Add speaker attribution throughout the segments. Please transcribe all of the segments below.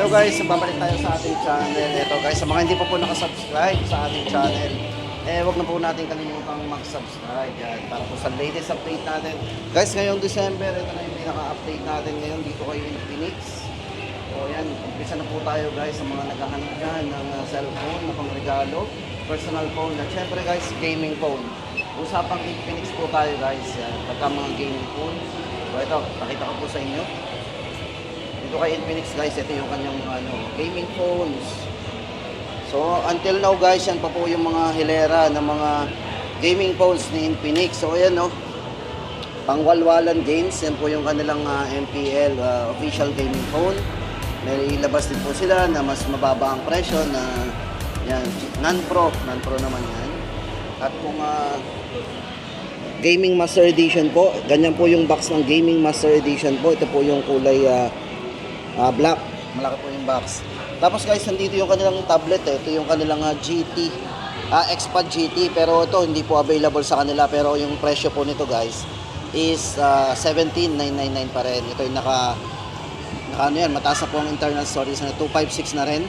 Speaker 1: Hello guys, babalik tayo sa ating channel. Ito guys, sa mga hindi pa po nakasubscribe sa ating channel, wag na po natin kalimutang mag-subscribe yan para po sa latest update natin. Guys, ngayong December, ito na yung pinaka-update natin ngayon dito kay Infinix. So yan, umpisa na po tayo guys sa mga naghahanap dyan ng cellphone na pangregalo, personal phone, at syempre guys, gaming phone. Usapang Infinix po tayo guys, yan, pagka mga gaming phone. So ito, pakita ko po sa inyo. Dito kay Infinix guys, ito yung kanyang gaming phones. So until now guys, yan pa po yung mga hilera ng mga gaming phones ni Infinix. So ayan pangwalwalan games, yan po yung kanilang MPL official gaming phone. May ilabas din po sila na mas mababa ang presyo na yan, non-pro naman yan. At kung Gaming Master Edition po, ganyan po yung box ng Gaming Master Edition po. Ito po yung kulay black, malaki po yung box. Tapos guys, nandito yung kanilang tablet Ito yung kanilang GT, XPad GT. Pero ito hindi po available sa kanila. Pero yung presyo po nito guys is 17,999 pa rin. Ito yung naka ano yan, mataas na po ang internal storage na 256 na rin.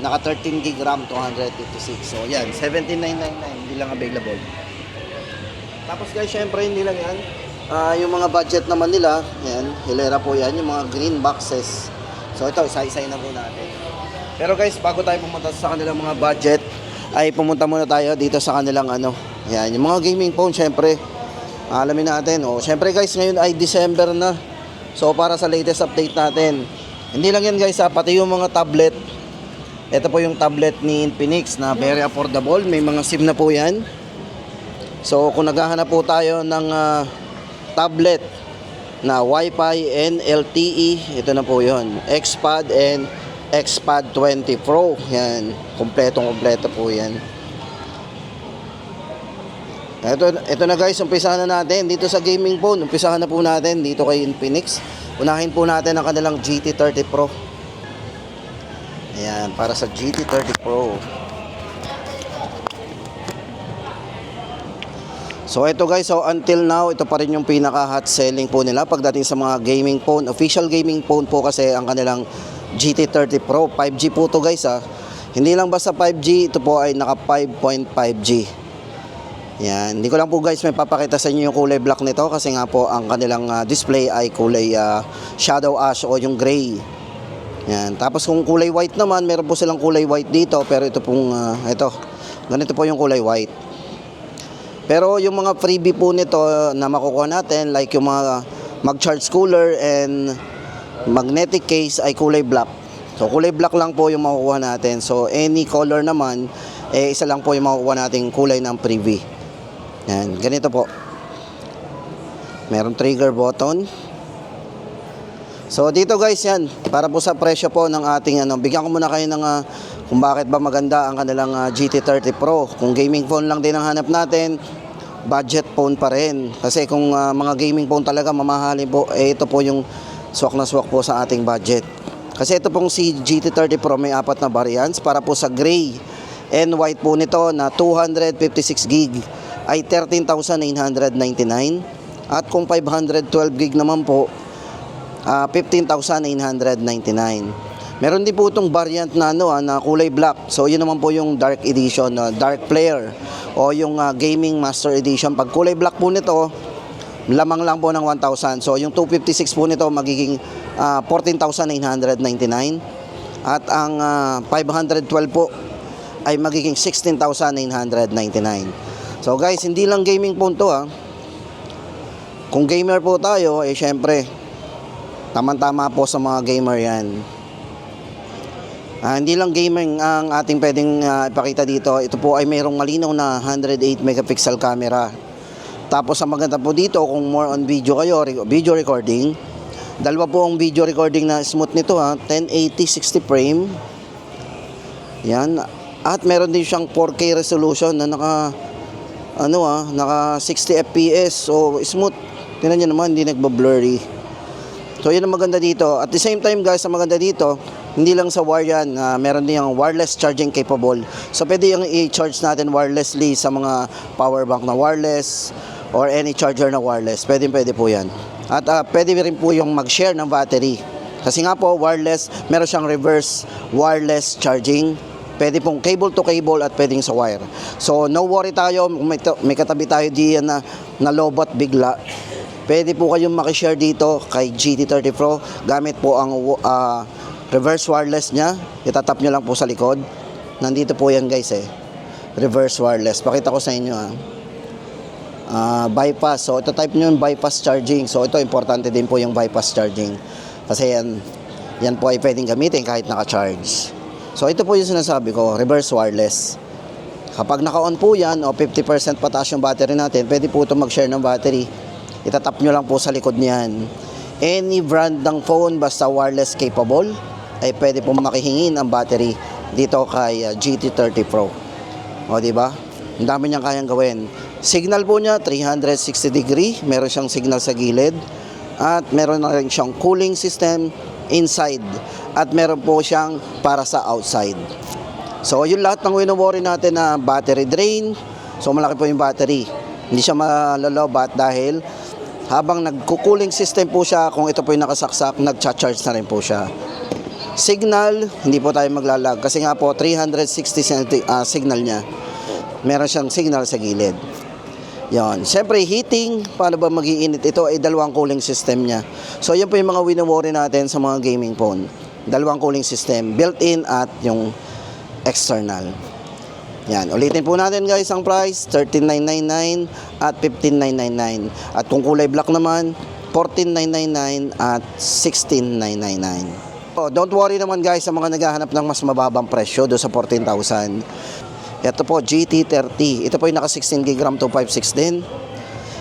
Speaker 1: Naka 13 gig RAM, 256. So yan, 17,999, hindi lang available. Tapos guys, syempre hindi lang yan. Yung mga budget naman nila, yan, hilera po yan, yung mga green boxes. So ito, isa-isay na po natin. Pero guys, bago tayo pumunta sa kanilang mga budget, ay pumunta muna tayo dito sa kanilang yan, yung mga gaming phone, syempre. Alamin natin, syempre guys, ngayon ay December na. So para sa latest update natin, hindi lang yan guys, pati yung mga tablet. Ito po yung tablet ni Infinix na very affordable, may mga SIM na po yan. So kung naghahanap po tayo ng tablet na Wi-Fi and LTE, ito na po yun, XPad and XPad 20 Pro. Yan, kompleto po yan. Ito na guys, umpisahan na natin dito sa gaming phone. Umpisahan na po natin dito kay Infinix. Unahin po natin ang kanilang GT30 Pro. Ayan, para sa GT30 Pro. So ito guys, until now, ito pa rin yung pinaka hot selling po nila pagdating sa mga gaming phone. Official gaming phone po kasi ang kanilang GT30 Pro. 5G po to guys Hindi lang basta 5G, ito po ay naka 5.5G. Yan, hindi ko lang po guys may papakita sa inyo yung kulay black nito kasi nga po ang kanilang display ay kulay shadow ash o yung gray. Yan, tapos kung kulay white naman, meron po silang kulay white dito, pero ito pong ganito po yung kulay white. Pero yung mga freebie po nito na makukuha natin, like yung mga mag-charge cooler and magnetic case ay kulay black. So kulay black lang po yung makukuha natin. So any color naman, isa lang po yung makukuha nating kulay ng freebie. Yan, ganito po. Meron trigger button. So dito guys, yan, para po sa presyo po ng ating bigyan ko muna kayo ng kung bakit ba maganda ang kanilang GT30 Pro. Kung gaming phone lang din ang hanap natin, budget phone pa rin. Kasi kung mga gaming phone talaga mamahalin po, ito po yung swak na swak po sa ating budget. Kasi ito pong si GT30 Pro may 4 na variants. Para po sa gray and white po nito na 256 gig ay 13,999. At kung 512 gig naman po, 15,999. Meron din po itong variant na na kulay black. So yun naman po yung dark edition, dark player o yung gaming master edition. Pag kulay black po nito, lamang lang po ng 1,000. So yung 256 po nito magiging 14,999. At ang 512 po ay magiging 16,999. So guys, hindi lang gaming phone to Kung gamer po tayo, syempre tama-tama po sa mga gamer yan. Hindi lang gaming ang ating pwedeng ipakita dito. Ito po ay mayroong malinaw na 108 megapixel camera. Tapos ang maganda po dito, kung more on video kayo, video recording, dalawa po ang video recording na smooth nito 1080 60 frame. Yan. At meron din siyang 4K resolution na naka 60 fps. So smooth. Tingnan niyo naman, hindi nagba-blurry. So yun ang maganda dito. At the same time guys, ang maganda dito, hindi lang sa wire yan, meron din yung wireless charging capable. So pwede yung i-charge natin wirelessly sa mga power bank na wireless or any charger na wireless. Pwede po yan. At pwede rin po yung mag-share ng battery. Kasi nga po, wireless, meron siyang reverse wireless charging. Pwede pong cable to cable at pwedeng sa wire. So, no worry tayo, may katabi tayo diyan na lobot bigla. Pwede po kayong makishare dito kay GT30 Pro. Gamit po ang reverse wireless niya. Itatap nyo lang po sa likod. Nandito po yan guys reverse wireless. Pakita ko sa inyo bypass. So, ito type nyo yung bypass charging. So, ito importante din po yung bypass charging. Kasi yan po ay pwedeng gamitin kahit naka-charge. So, ito po yung sinasabi ko, reverse wireless. Kapag naka-on po yan o 50% pataas yung battery natin, pwede po ito mag-share ng battery. Itatap nyo lang po sa likod niyan. Any brand ng phone basta wireless capable ay pwede po makihingin ang battery dito kay GT30 Pro. O, diba? Ang dami niyang kayang gawin. Signal po niya, 360 degree. Meron siyang signal sa gilid. At meron na rin siyang cooling system inside. At meron po siyang para sa outside. So, yun lahat ng wino-worry natin na battery drain. So, malaki po yung battery. Hindi siya malalobat dahil habang nagko-cooling system po siya, kung ito po yung nakasaksak, nagcha-charge na rin po siya. Signal, hindi po tayo maglalag. Kasi nga po, 360 signal niya. Meron siyang signal sa gilid. Yan. Siyempre, heating, paano ba mag-iinit ito? Ay dalawang cooling system niya. So, yan po yung mga wino-worry natin sa mga gaming phone. Dalawang cooling system, built-in at yung external. Yan. Ulitin po natin guys ang price, 13,999 at 15,999. At kung kulay black naman, 14,999 at 16,999. Oh, don't worry naman guys sa mga naghahanap ng mas mababang presyo do sa 14,000. Ito po, GT30. Ito po yung naka 16 GB RAM 256 din.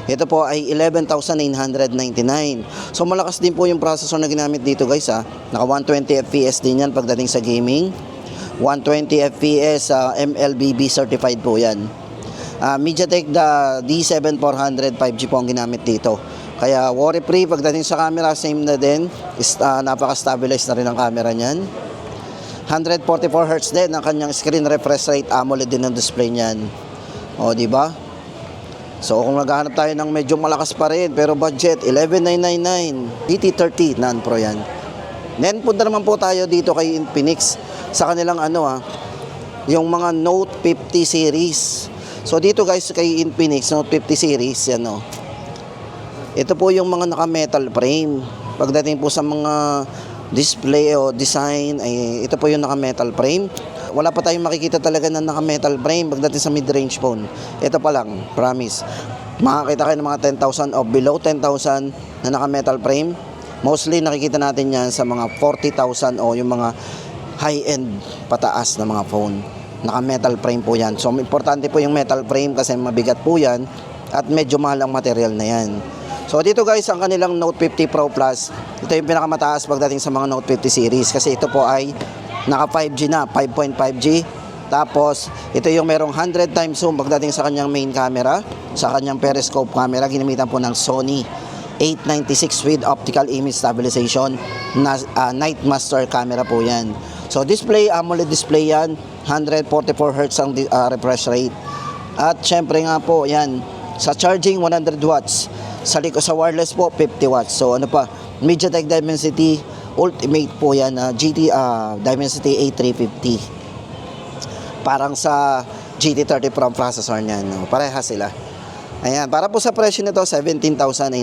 Speaker 1: Ito po ay 11,999. So malakas din po yung processor na ginamit dito guys Naka 120 FPS din yan pagdating sa gaming. 120 FPS MLBB certified po yan. MediaTek D7400 5G po ang ginamit dito. Kaya worry free pagdating sa camera, same na din. Napaka-stabilized na rin ang camera niyan. 144Hz din ang kanyang screen refresh rate, AMOLED din ang display niyan. O, di ba? So, kung naghahanap tayo ng medyo malakas pa rin, pero budget, 11,999. GT30, non-pro yan. Then, punta naman po tayo dito kay Infinix sa kanilang yung mga Note 50 series. So, dito guys, kay Infinix, Note 50 series, yan Ito po yung mga naka-metal frame. Pagdating po sa mga display o design, ay ito po yung naka-metal frame. Wala pa tayong makikita talaga na naka-metal frame pagdating sa mid-range phone. Ito pa lang, promise. Makakita kayo ng mga 10,000 o below 10,000 na naka-metal frame. Mostly nakikita natin yan sa mga 40,000 o yung mga high-end pataas na mga phone. Naka-metal frame po yan. So, importante po yung metal frame kasi mabigat po yan at medyo mahal ang material na yan. So dito guys, ang kanilang Note 50 Pro Plus, ito yung pinakamataas pagdating sa mga Note 50 series kasi ito po ay naka 5G na, 5.5G. Tapos ito yung merong 100 times zoom pagdating sa kanyang main camera, sa kanyang periscope camera, ginamitan po ng Sony 896 with optical image stabilization na Night Master camera po yan. So display, AMOLED display yan, 144Hz ang refresh rate. At syempre nga po yan, sa charging 100 watts. Sa wireless po, 50 watts. So ano pa, MediaTek Dimensity Ultimate po yan, Dimensity A350. Parang sa GT30 Pro processor niyan. Pareha sila. Ayan, para po sa presyo nito, 17,999.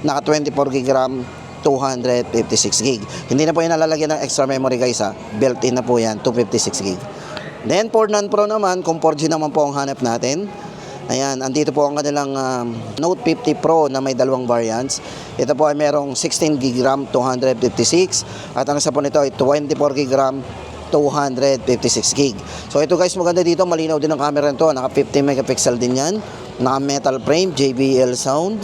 Speaker 1: Naka 24 GB RAM, 256 GB. Hindi na po yan nalalagyan ng extra memory guys Built-in na po yan, 256 GB. Then for non-pro naman, kung 4G naman po ang hanap natin, ayan, andito po ang kanilang Note 50 Pro na may dalawang variants. Ito po ay merong 16 GB RAM, 256. At ang isa po nito ay 24 GB RAM, 256 GB. So ito guys, maganda dito, malinaw din ang camera nito. Naka 50 megapixel din yan. Naka metal frame, JBL sound.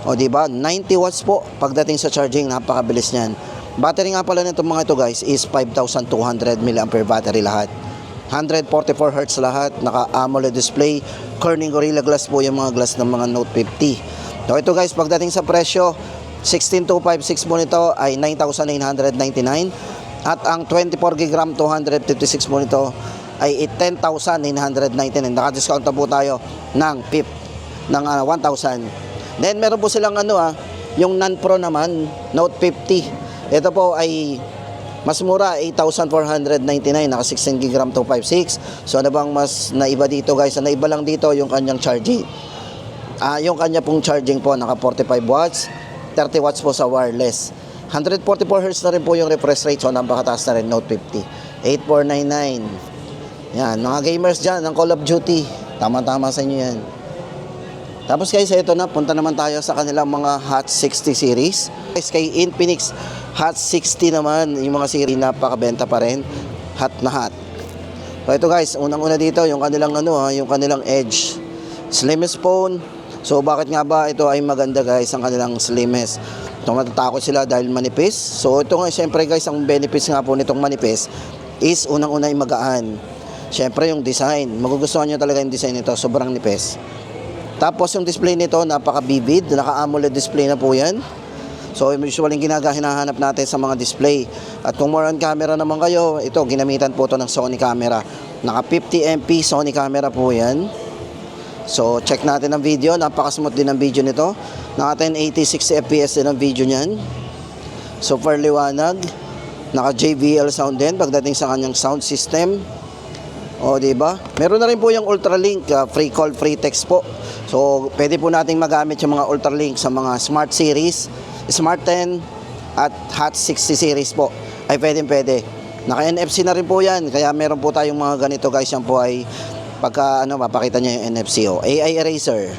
Speaker 1: O diba, 90 watts po pagdating sa charging, napakabilis niyan. Battery nga pala nito mga ito guys is 5,200 mAh battery lahat. 144Hz lahat, naka AMOLED display, Corning Gorilla Glass po yung mga glass ng mga Note 50. So ito guys, pagdating sa presyo, 16256 mo nito ay 9,999 at ang 24 GB RAM 256 mo nito ay 10,999. Naka-discount na po tayo ng 1,000. Then meron po silang yung non-pro naman, Note 50. Ito po ay mas mura, 8,499, naka 16 gig RAM 256. So ano bang mas naiba dito guys? Ang naiba lang dito yung kanyang charging. Yung kanya pong charging po, naka 45 watts, 30 watts po sa wireless. 144 Hz na rin po yung refresh rate, so napakataas na rin, Note 50. 8499. Yan, mga gamers dyan ng Call of Duty, tama-tama sa inyo yan. Tapos guys, ito na, punta naman tayo sa kanilang mga Hot 60 series. Guys, kay Infinix Hot 60 naman, yung mga series napakabenta pa rin. Hot na hot. So ito guys, unang-una dito, yung kanilang yung kanilang Edge. Slimmest phone. So bakit nga ba ito ay maganda guys, ang kanilang slimmest? Ito matatakot sila dahil manipis. So ito nga, syempre guys, ang benefits nga po nitong manipis is unang-una ay magaan. Syempre yung design, magugustuhan nyo talaga yung design nito, sobrang nipis. Tapos yung display nito, napaka-vivid, naka-AMOLED display na po yan. So usually hinahanap natin sa mga display. At kung more on camera naman kayo, ito ginamitan po ito ng Sony camera. Naka 50MP Sony camera po yan. So check natin ang video, napaka-smooth din ang video nito. Naka 1080 60 FPS din ang video niyan. Super liwanag. Naka JBL sound din pagdating sa kanyang sound system. O, di ba? Meron na rin po yung Ultralink, free call, free text po. So, pwede po nating magamit yung mga Ultralink sa mga Smart Series, Smart 10 at Hot 60 series po. Ay pwede. Naka-NFC na rin po yan. Kaya meron po tayong mga ganito guys. Yan po ay pagka mapakita niya yung NFC. AI eraser.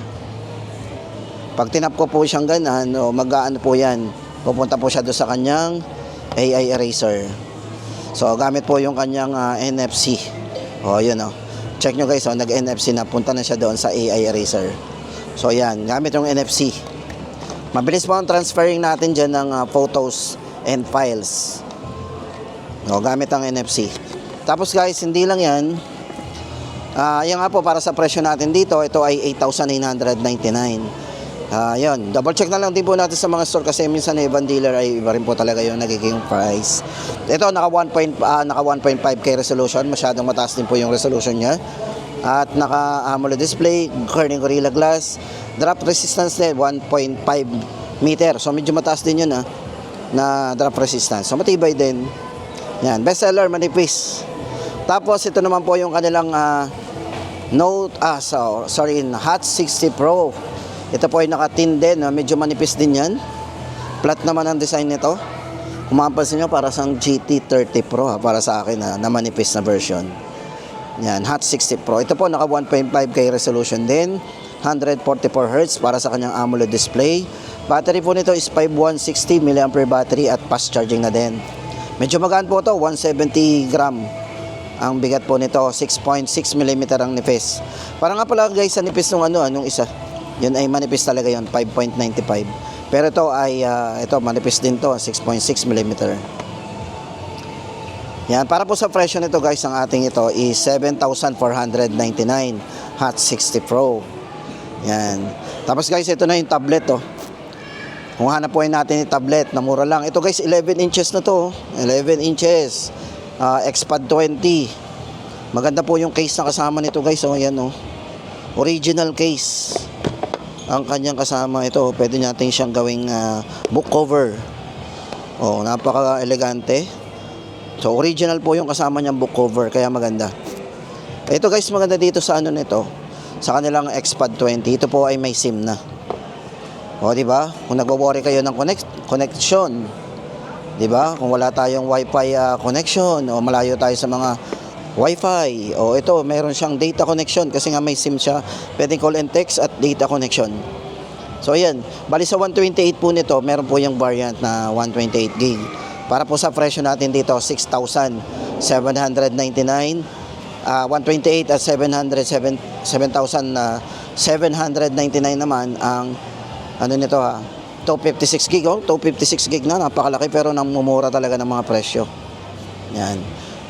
Speaker 1: Pag tinap ko po siyang ganan, mag-aano po yan. Pupunta po siya doon sa kanyang AI eraser. So, gamit po yung kanyang NFC. Yun check nyo guys, nag-NFC na, punta na siya doon sa AI eraser. So yan, gamit yung NFC. Mabilis po ang transferring natin dyan ng photos and files. Gamit ang NFC. Tapos guys, hindi lang yan. Yan nga po, para sa presyo natin dito, ito ay 8,999. Yun, double check na lang din po natin sa mga store kasi minsan ibang dealer ay iba rin po talaga yung nagiging price. Ito naka 1.5K resolution, masyadong mataas din po yung resolution niya. At naka AMOLED display, Corning Gorilla Glass, drop resistance din 1.5 meter. So medyo mataas din yun na drop resistance. So matibay din. Yan, best seller, manipis. Tapos ito naman po yung kanilang Hot 60 Pro. Ito po ay naka-tin din, medyo manipis din yan. Flat naman ang design nito. Kung mapapansin nyo, para sa GT30 Pro para sa akin na manipis na version. Yan, Hot 60 Pro. Ito po naka 1.5K resolution din. 144 Hz para sa kanyang AMOLED display. Battery po nito is 5160 mAh battery at fast charging na din. Medyo magaan po ito, 170 gram. Ang bigat po nito, 6.6 mm ang nipis. Para nga pala guys, sa nipis nung nung isa. Yun ay manipis talaga yun, 5.95. Pero ito ay, manipis din to, 6.6 mm. Yan, para po sa presyo nito guys, ang ating ito is 7,499 Hot 60 Pro. Yan. Tapos guys, ito na yung tablet Kung hanap po natin yung tablet, na mura lang. Ito guys, 11 inches na to. 11 inches. XPad 20. Maganda po yung case na kasama nito guys. Yan original case. Ang kanyang kasama ito, pwede natin siyang gawing book cover. Napaka-elegante. So original po yung kasama niyang book cover, kaya maganda. Ito guys, maganda dito sa nito, sa kanilang XPad 20. Ito po ay may SIM na. Di ba? Kung nagwo-worry kayo ng connection, di ba? Kung wala tayong Wi-Fi connection o malayo tayo sa mga Wi-Fi. Ito, meron siyang data connection kasi nga may SIM siya. Pwedeng call and text at data connection. So, ayan. Bali sa 128 po nito, meron po yung variant na 128 gig. Para po sa presyo natin dito, 6,799. 128 at 7,799 naman ang nito 256 gig. 256 gig na. Napakalaki pero namumura talaga ng mga presyo. Yan.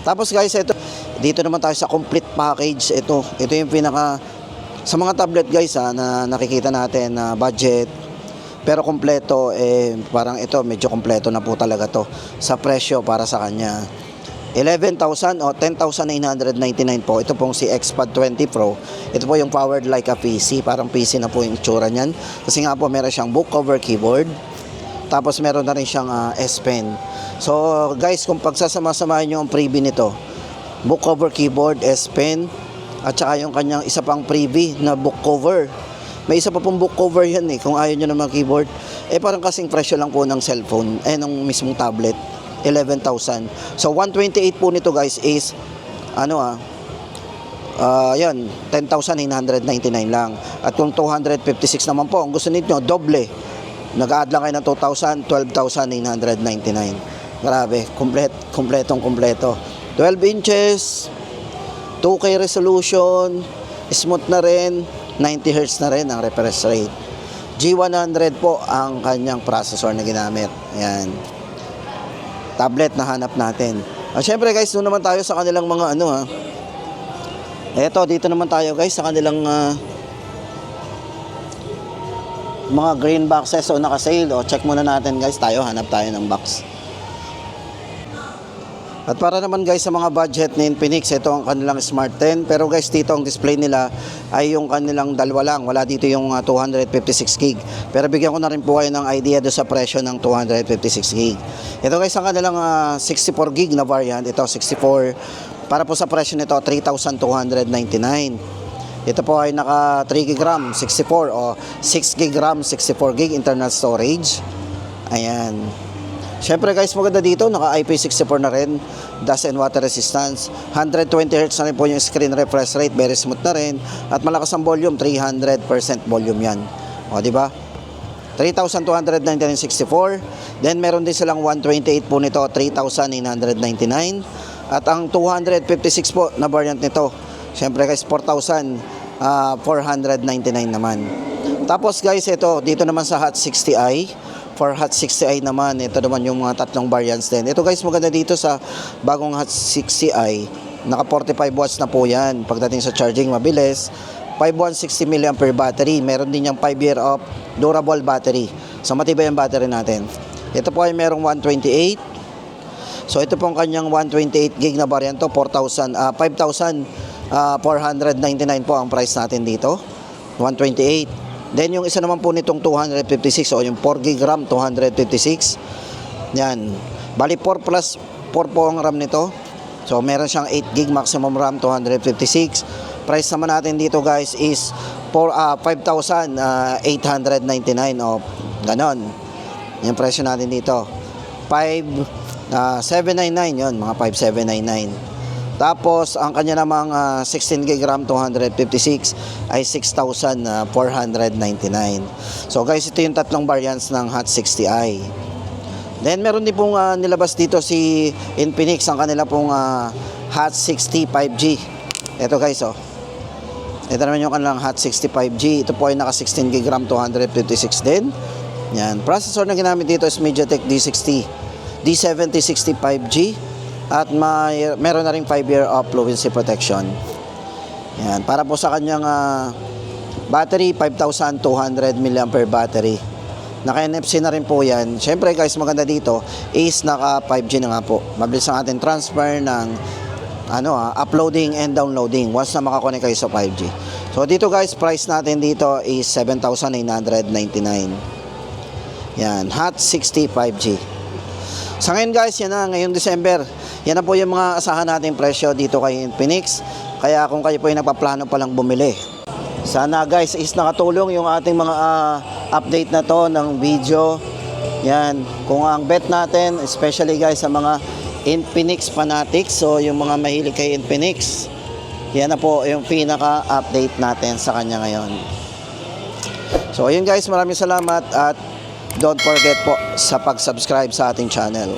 Speaker 1: Tapos guys, dito naman tayo sa complete package. Ito yung pinaka sa mga tablet guys na nakikita natin na budget pero kompleto, parang ito medyo kompleto na po talaga to sa presyo para sa kanya. 11,000 o 10,999 po. Ito pong si XPad 20 Pro. Ito po yung powered like a PC. Parang PC na po yung itsura niyan. Kasi nga po meron siyang book cover keyboard. Tapos meron na rin siyang S Pen. So guys, kung pagsasama-samahin nyo ang freebie nito, book cover keyboard, S Pen, at saka yung kanyang isa pang freebie na book cover. May isa pa pong book cover yan kung ayaw nyo ng mga keyboard. Parang kasing presyo lang po ng cellphone, ng mismong tablet, 11,000. So 128 po nito guys is, yan, 10,999 lang. At kung 256 naman po, ang gusto ninyo, doble. Nag-add lang kayo ng 2,000, 12,999. Grabe, kompleto. 12 inches, 2K resolution, smooth na rin, 90 Hz na rin ang refresh rate. G100 po ang kanyang processor na ginamit. Ayan. Tablet na hanap natin. At syempre guys, doon naman tayo sa kanilang mga Eto, dito naman tayo guys sa kanilang mga green boxes o naka-sale. Check muna natin guys, hanap tayo ng box. At para naman guys sa mga budget ni Infinix, ito ang kanilang Smart 10. Pero guys, dito ang display nila ay yung kanilang dalawa lang. Wala dito yung 256GB. Pero bigyan ko na rin po kayo ng idea do sa presyo ng 256GB. Ito guys ang kanilang 64GB na variant. Ito 64. Para po sa presyo nito, 3,299. Ito po ay naka 3GB RAM, 64 o 6GB RAM, 64GB internal storage. Ayan. Siyempre guys, maganda dito, naka IP64 na rin, dust and water resistance, 120Hz na rin po yung screen refresh rate, very smooth na rin, at malakas ang volume, 300% volume yan. O, di ba? 3,299.64. Then meron din silang 128 po nito, 3,999. At ang 256 po na variant nito, siyempre guys, 4,499 naman. Tapos guys, ito, dito naman sa Hot 60i, for Hot 60i naman, ito naman yung mga tatlong variants din. Ito guys, maganda dito sa bagong Hot 60i, naka 45 watts na po yan. Pagdating sa charging, mabilis. 5160 mAh battery. Meron din yung 5-year of durable battery. So matibay ang battery natin. Ito po ay merong 128. So ito pong kanyang 128GB na variant to, 5,499 po ang price natin dito. 128. Then yung isa naman po nitong 256 o yung 4GB RAM 256. Yan. Bali 4 plus 4 po ang RAM nito. So meron siyang 8GB maximum RAM 256. Price naman natin dito guys is 5,899 o ganon. Yung presyo natin dito. 5,799 yun, mga 5,799. Tapos, ang kanya namang 16GB RAM 256 ay 6,499. So guys, ito yung tatlong variants ng Hot 60i. Then, meron din pong nilabas dito si Infinix, ang kanila pong Hot 60 5G. Ito guys, ito naman yung kanilang Hot 60 5G. Ito po ay naka 16GB RAM 256 din. Yan. Processor na ginamit dito is MediaTek D7060 5G. At meron na rin 5-year of fluency protection. Yan. Para po sa kanyang battery, 5,200 mAh battery. Naka-NFC na rin po yan. Siyempre guys, maganda dito is naka 5G na nga po. Mabilis ang ating transfer ng uploading and downloading once na makakonect kayo sa 5G. So dito guys, price natin dito is 7,999. Yan, Hot 60 5G. Sa ngayon guys, yan na, ngayong December. Yan na po yung mga asahan nating presyo dito kay Infinix. Kaya kung kayo po ay nagpaplano palang bumili, sana guys is nakatulong yung ating mga update na to ng video. Yan, kung ang bet natin, especially guys sa mga Infinix fanatics, so yung mga mahilig kay Infinix, yan na po yung pinaka-update natin sa kanya ngayon. So ayun guys, maraming salamat at don't forget po sa pag-subscribe sa ating channel.